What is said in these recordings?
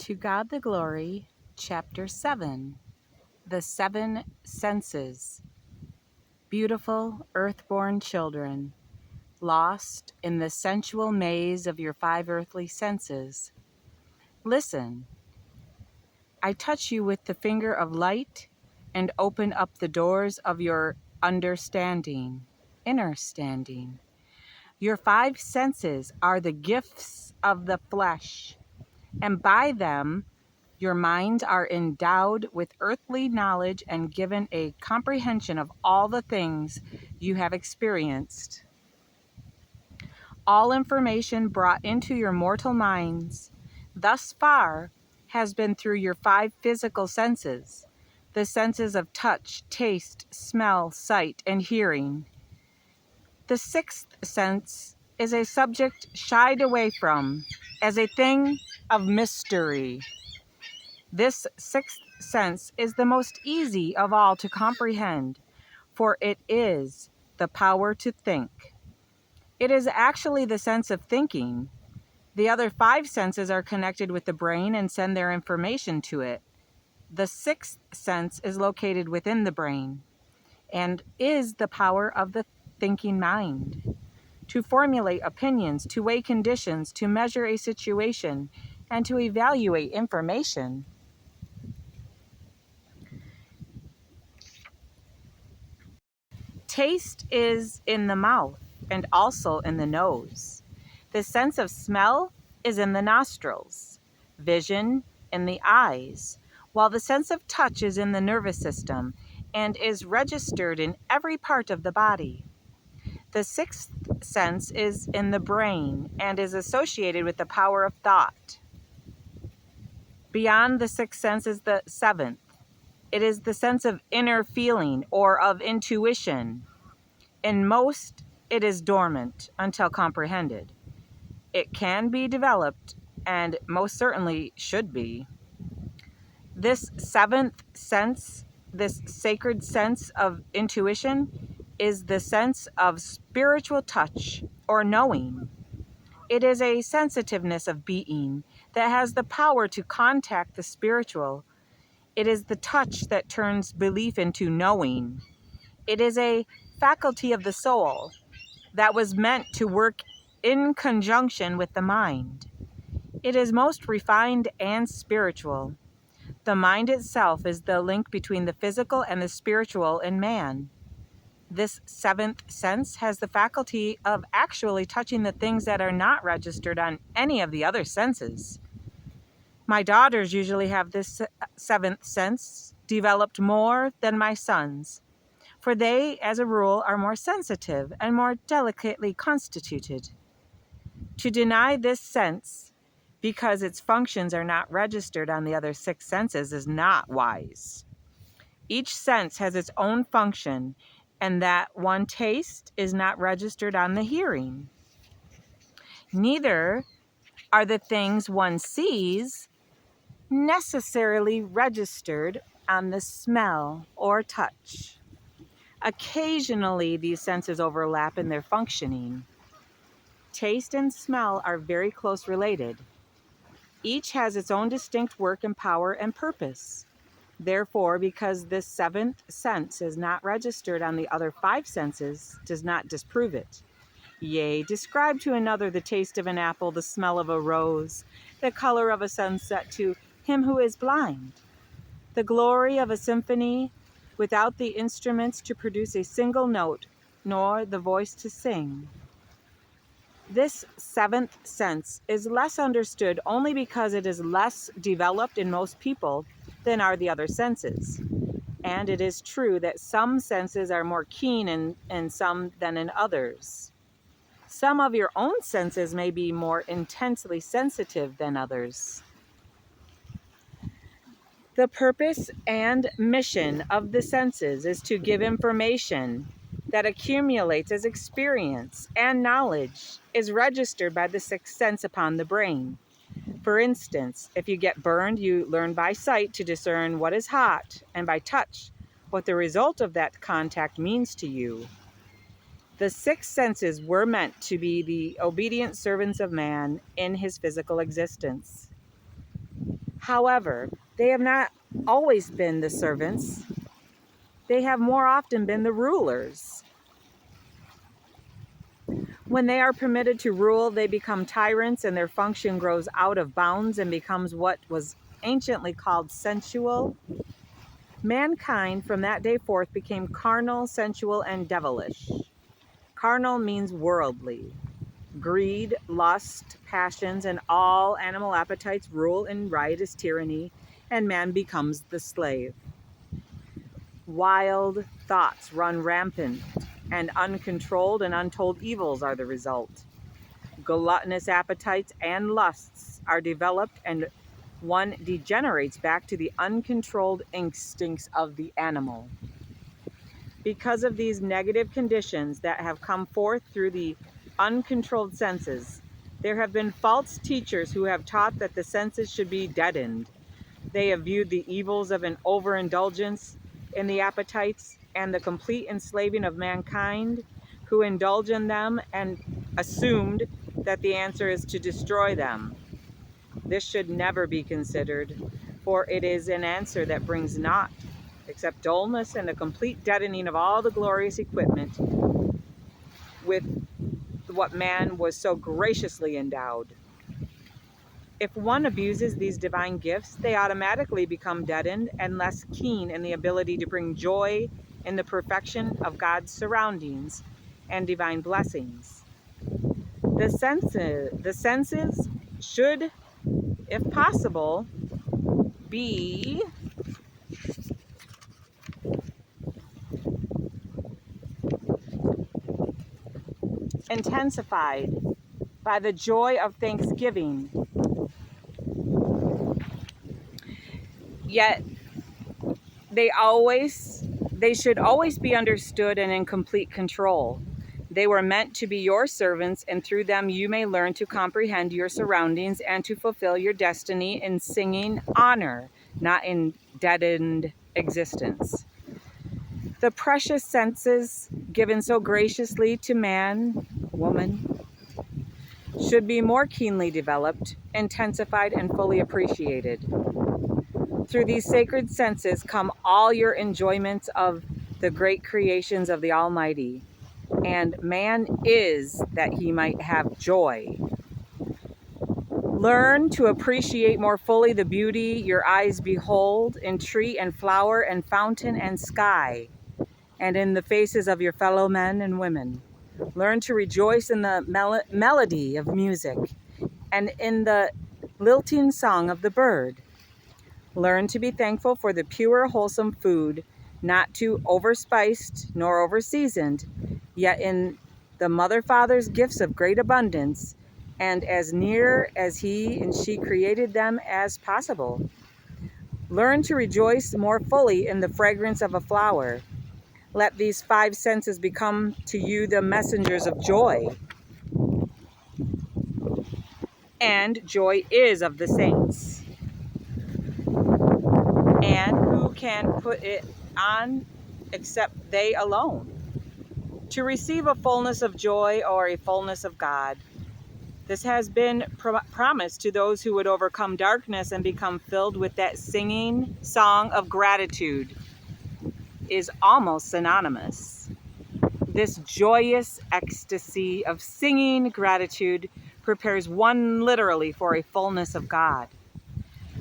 To God the Glory, Chapter 7, The Seven Senses. Beautiful earth-born children, lost in the sensual maze of your five earthly senses. Listen, I touch you with the finger of light and open up the doors of your understanding, inner standing. Your five senses are the gifts of the flesh, and by them your minds are endowed with earthly knowledge and given a comprehension of all the things you have experienced. All information brought into your mortal minds thus far has been through your five physical senses, the senses of touch, taste, smell, sight, and hearing. The sixth sense is a subject shied away from as a thing of mystery. This sixth sense is the most easy of all to comprehend, for it is the power to think. It is actually the sense of thinking. The other five senses are connected with the brain and send their information to it. The sixth sense is located within the brain and is the power of the thinking mind. To formulate opinions, to weigh conditions, to measure a situation, and to evaluate information. Taste is in the mouth and also in the nose. The sense of smell is in the nostrils, vision in the eyes, while the sense of touch is in the nervous system and is registered in every part of the body. The sixth sense is in the brain and is associated with the power of thought. Beyond the sixth sense is the seventh. It is the sense of inner feeling or of intuition. In most, it is dormant until comprehended. It can be developed, and most certainly should be. This seventh sense, this sacred sense of intuition, is the sense of spiritual touch or knowing. It is a sensitiveness of being that has the power to contact the spiritual. It is the touch that turns belief into knowing. It is a faculty of the soul that was meant to work in conjunction with the mind. It is most refined and spiritual. The mind itself is the link between the physical and the spiritual in man. This seventh sense has the faculty of actually touching the things that are not registered on any of the other senses. My daughters usually have this seventh sense developed more than my sons, for they, as a rule, are more sensitive and more delicately constituted. To deny this sense because its functions are not registered on the other six senses is not wise. Each sense has its own function, and that one taste is not registered on the hearing. Neither are the things one sees necessarily registered on the smell or touch. Occasionally, these senses overlap in their functioning. Taste and smell are very close related. Each has its own distinct work and power and purpose. Therefore, because this seventh sense is not registered on the other five senses, does not disprove it. Yea, describe to another the taste of an apple, the smell of a rose, the color of a sunset to him who is blind, the glory of a symphony without the instruments to produce a single note, nor the voice to sing. This seventh sense is less understood only because it is less developed in most people than are the other senses. And it is true that some senses are more keen in some than in others. Some of your own senses may be more intensely sensitive than others. The purpose and mission of the senses is to give information that accumulates as experience and knowledge is registered by the sixth sense upon the brain. For instance, if you get burned, you learn by sight to discern what is hot, and by touch what the result of that contact means to you. The six senses were meant to be the obedient servants of man in his physical existence. However, they have not always been the servants. They have more often been the rulers. When they are permitted to rule, they become tyrants, and their function grows out of bounds and becomes what was anciently called sensual. Mankind from that day forth became carnal, sensual, and devilish. Carnal means worldly. Greed, lust, passions, and all animal appetites rule in riotous tyranny, and man becomes the slave. Wild thoughts run rampant, and uncontrolled and untold evils are the result. Gluttonous appetites and lusts are developed, and one degenerates back to the uncontrolled instincts of the animal. Because of these negative conditions that have come forth through the uncontrolled senses, there have been false teachers who have taught that the senses should be deadened. They have viewed the evils of an overindulgence in the appetites and the complete enslaving of mankind who indulge in them, and assumed that the answer is to destroy them. This should never be considered, for it is an answer that brings naught except dullness and a complete deadening of all the glorious equipment with what man was so graciously endowed. If one abuses these divine gifts, they automatically become deadened and less keen in the ability to bring joy in the perfection of God's surroundings and divine blessings. The senses should, if possible, be intensified by the joy of thanksgiving. Yet they should always be understood and in complete control. They were meant to be your servants, and through them you may learn to comprehend your surroundings and to fulfill your destiny in singing honor, not in deadened existence. The precious senses given so graciously to man, woman, should be more keenly developed, intensified, and fully appreciated. Through these sacred senses come all your enjoyments of the great creations of the Almighty, and man is that he might have joy. Learn to appreciate more fully the beauty your eyes behold in tree and flower and fountain and sky, and in the faces of your fellow men and women. Learn to rejoice in the melody of music and in the lilting song of the bird. Learn to be thankful for the pure, wholesome food, not too overspiced nor overseasoned, yet in the Mother Father's gifts of great abundance, and as near as he and she created them as possible. Learn to rejoice more fully in the fragrance of a flower. Let these five senses become to you the messengers of joy. And joy is of the saints. And who can put it on except they alone? To receive a fullness of joy or a fullness of God. This has been promised to those who would overcome darkness and become filled with that singing song of gratitude. Is almost synonymous. This joyous ecstasy of singing gratitude prepares one literally for a fullness of God.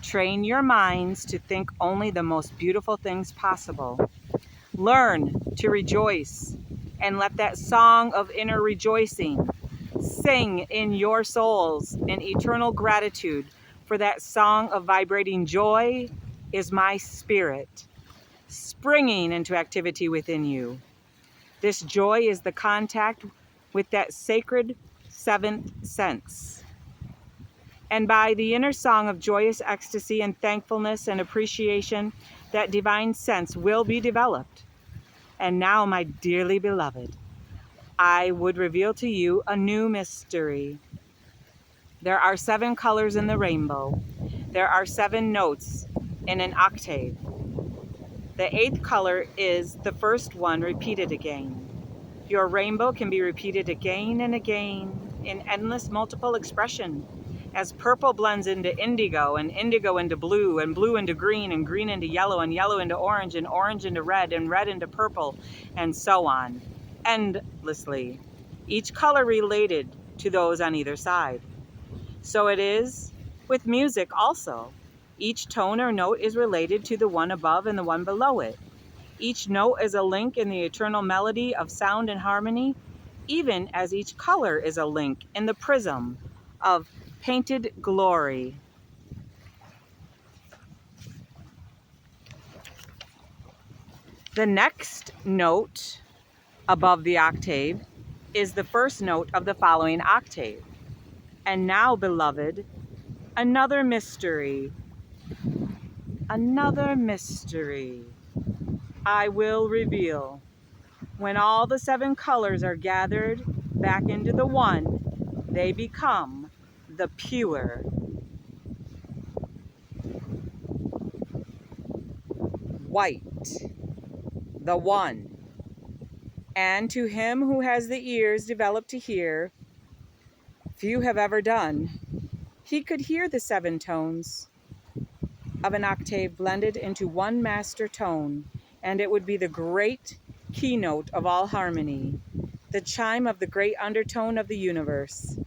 Train your minds to think only the most beautiful things possible. Learn to rejoice, and let that song of inner rejoicing sing in your souls in eternal gratitude, for that song of vibrating joy is my spirit, springing into activity within you. This joy is the contact with that sacred seventh sense. And by the inner song of joyous ecstasy and thankfulness and appreciation, that divine sense will be developed. And now, my dearly beloved, I would reveal to you a new mystery. There are 7 colors in the rainbow. There are 7 notes in an octave. The 8th color is the first one repeated again. Your rainbow can be repeated again and again in endless multiple expression. As purple blends into indigo, and indigo into blue, and blue into green, and green into yellow, and yellow into orange, and orange into red, and red into purple, and so on, endlessly, each color related to those on either side. So it is with music also. Each tone or note is related to the one above and the one below it. Each note is a link in the eternal melody of sound and harmony, even as each color is a link in the prism of painted glory. The next note above the octave is the first note of the following octave. And now, beloved, another mystery I will reveal. When all the 7 colors are gathered back into the one, they become the pure white, the one. And to him who has the ears developed to hear, few have ever done, he could hear the 7 tones of an octave blended into one master tone, and it would be the great keynote of all harmony, the chime of the great undertone of the universe,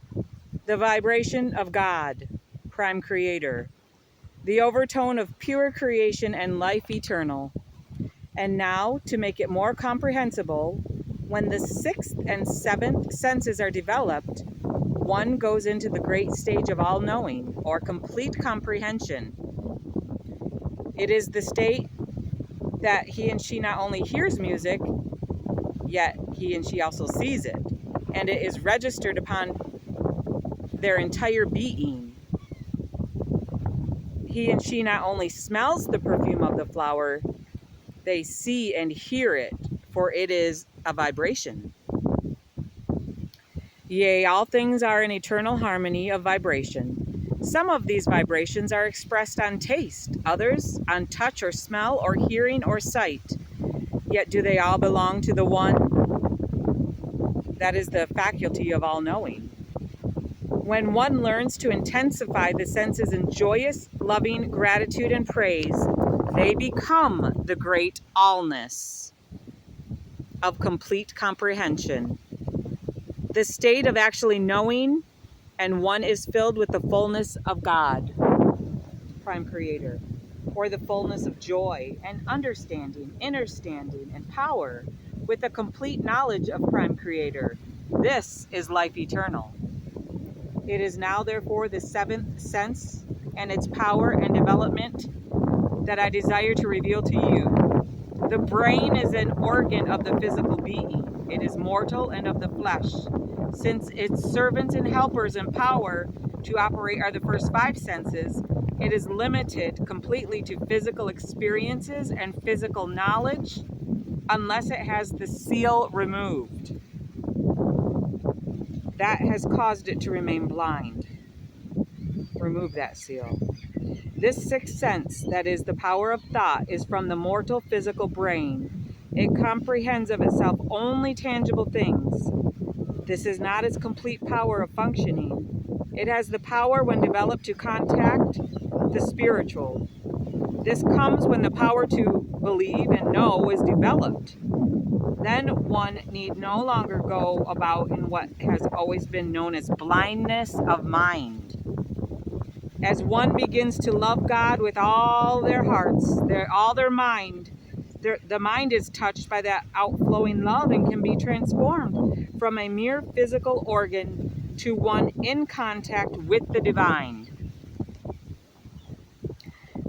the vibration of God, prime creator, the overtone of pure creation and life eternal. And now, to make it more comprehensible, when the 6th and 7th senses are developed, one goes into the great stage of all-knowing, or complete comprehension. It is the state that he and she not only hears music, yet he and she also sees it, and it is registered upon their entire being. He and she not only smells the perfume of the flower, they see and hear it, for it is a vibration. Yea, all things are in eternal harmony of vibration. Some of these vibrations are expressed on taste, others on touch or smell or hearing or sight. Yet do they all belong to the one? That is the faculty of all knowing. When one learns to intensify the senses in joyous, loving gratitude and praise, they become the great allness of complete comprehension. The state of actually knowing, and one is filled with the fullness of God, prime creator, or the fullness of joy and understanding, understanding, and power, with a complete knowledge of prime creator. This is life eternal. It is now, therefore, the 7th sense and its power and development that I desire to reveal to you. The brain is an organ of the physical being. It is mortal and of the flesh. Since its servants and helpers in power to operate are the first 5 senses, it is limited completely to physical experiences and physical knowledge unless it has the seal removed. That has caused it to remain blind. Remove that seal. This 6th sense, that is the power of thought, is from the mortal physical brain. It comprehends of itself only tangible things. This is not its complete power of functioning. It has the power, when developed, to contact the spiritual. This comes when the power to believe and know is developed. Then one need no longer go about in what has always been known as blindness of mind. As one begins to love God with all their hearts, all their mind, the mind is touched by that outflowing love and can be transformed from a mere physical organ to one in contact with the divine.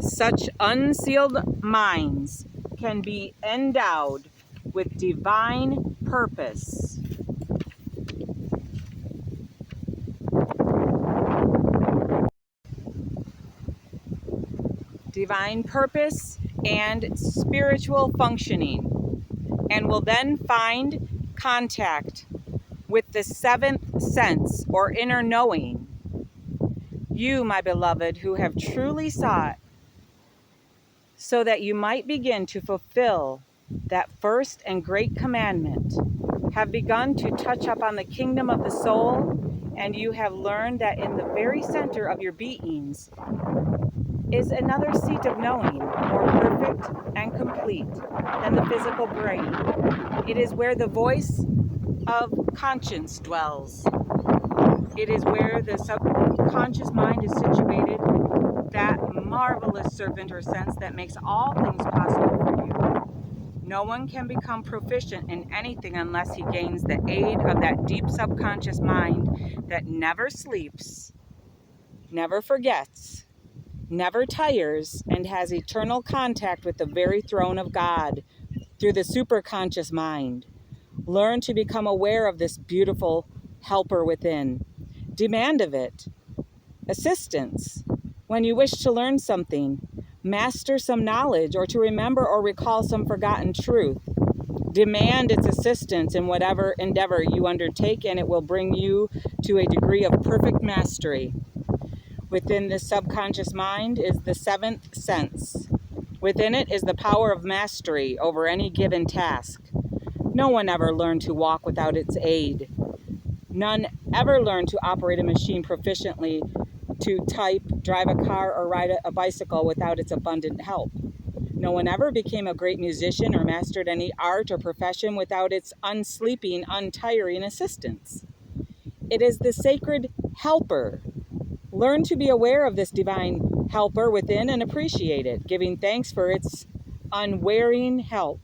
Such unsealed minds can be endowed with divine purpose. Divine purpose and spiritual functioning, and will then find contact with the 7th sense or inner knowing. You, my beloved, who have truly sought so that you might begin to fulfill that first and great commandment, have begun to touch upon the kingdom of the soul And you have learned that in the very center of your beings is another seat of knowing, more perfect and complete than the physical brain. It is where the voice of conscience dwells. It is where the subconscious mind is situated, that marvelous servant or sense that makes all things possible for you. No one can become proficient in anything unless he gains the aid of that deep subconscious mind that never sleeps, never forgets, never tires, and has eternal contact with the very throne of God through the superconscious mind. Learn to become aware of this beautiful helper within. Demand of it assistance when you wish to learn something, master some knowledge, or to remember or recall some forgotten truth. Demand its assistance in whatever endeavor you undertake, and it will bring you to a degree of perfect mastery. Within this subconscious mind is the seventh sense. Within it is the power of mastery over any given task. No one ever learned to walk without its aid. None ever learned to operate a machine proficiently, to type, drive a car, or ride a bicycle without its abundant help. No one ever became a great musician or mastered any art or profession without its unsleeping, untiring assistance. It is the sacred helper. Learn to be aware of this divine helper within and appreciate it, giving thanks for its unwearying help.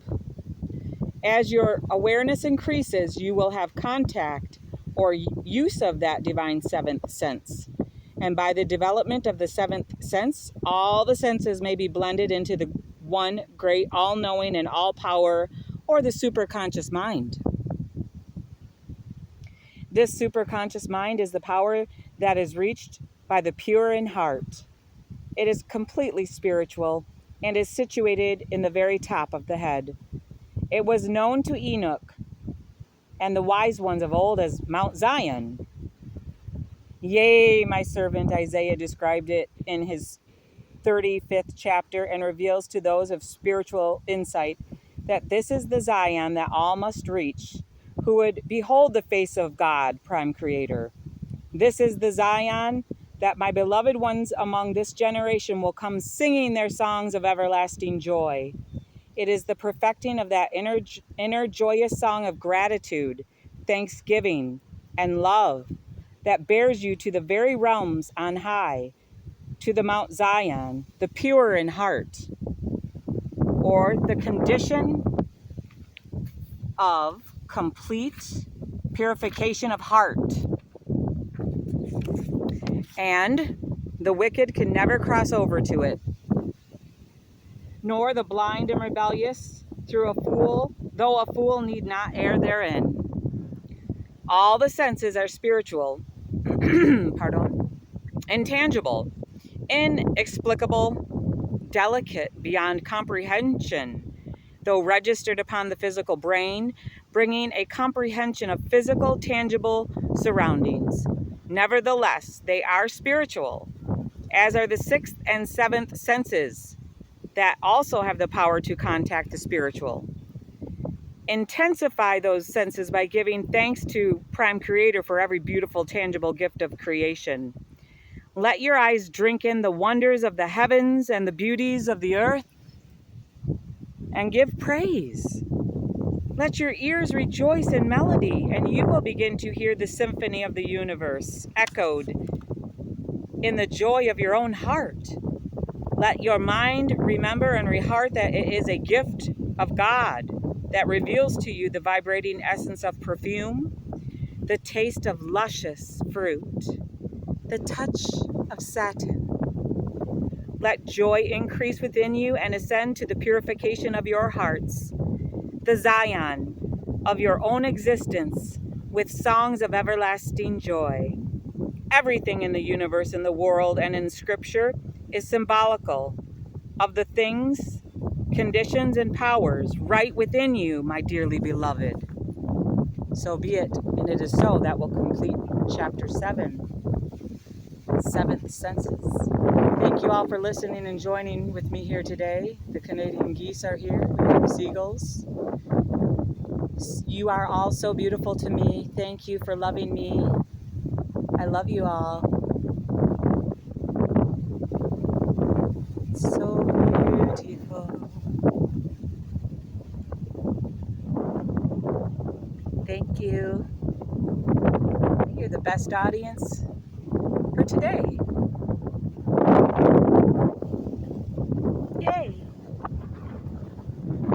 As your awareness increases, you will have contact or use of that divine seventh sense. And by the development of the seventh sense, all the senses may be blended into the one great all-knowing and all-power, or the superconscious mind. This superconscious mind is the power that is reached by the pure in heart. It is completely spiritual and is situated in the very top of the head. It was known to Enoch and the wise ones of old as Mount Zion. Yea, my servant Isaiah described it in his 35th chapter and reveals to those of spiritual insight that this is the Zion that all must reach, who would behold the face of God, prime creator. This is the Zion that my beloved ones among this generation will come singing their songs of everlasting joy. It is the perfecting of that inner joyous song of gratitude, thanksgiving, and love that bears you to the very realms on high, to the Mount Zion, the pure in heart, or the condition of complete purification of heart. And the wicked can never cross over to it, nor the blind and rebellious, though a fool need not err therein. All the senses are spiritual, intangible, inexplicable, delicate beyond comprehension, though registered upon the physical brain, bringing a comprehension of physical, tangible surroundings. Nevertheless, they are spiritual, as are the sixth and seventh senses that also have the power to contact the spiritual. Intensify those senses by giving thanks to Prime Creator for every beautiful, tangible gift of creation. Let your eyes drink in the wonders of the heavens and the beauties of the earth, and give praise. Let your ears rejoice in melody, and you will begin to hear the symphony of the universe echoed in the joy of your own heart. Let your mind remember and reheart that it is a gift of God that reveals to you the vibrating essence of perfume, the taste of luscious fruit, the touch of satin. Let joy increase within you and ascend to the purification of your hearts, the Zion of your own existence, with songs of everlasting joy. Everything in the universe, in the world, and in Scripture is symbolical of the things, conditions, and powers right within you, my dearly beloved. So be it, and it is so. That will complete chapter 7, Seventh Senses. Thank you all for listening and joining with me here today. The Canadian geese are here. We have seagulls. You are all so beautiful to me. Thank you for loving me. I love you all. It's so beautiful. Thank you. You're the best audience for today.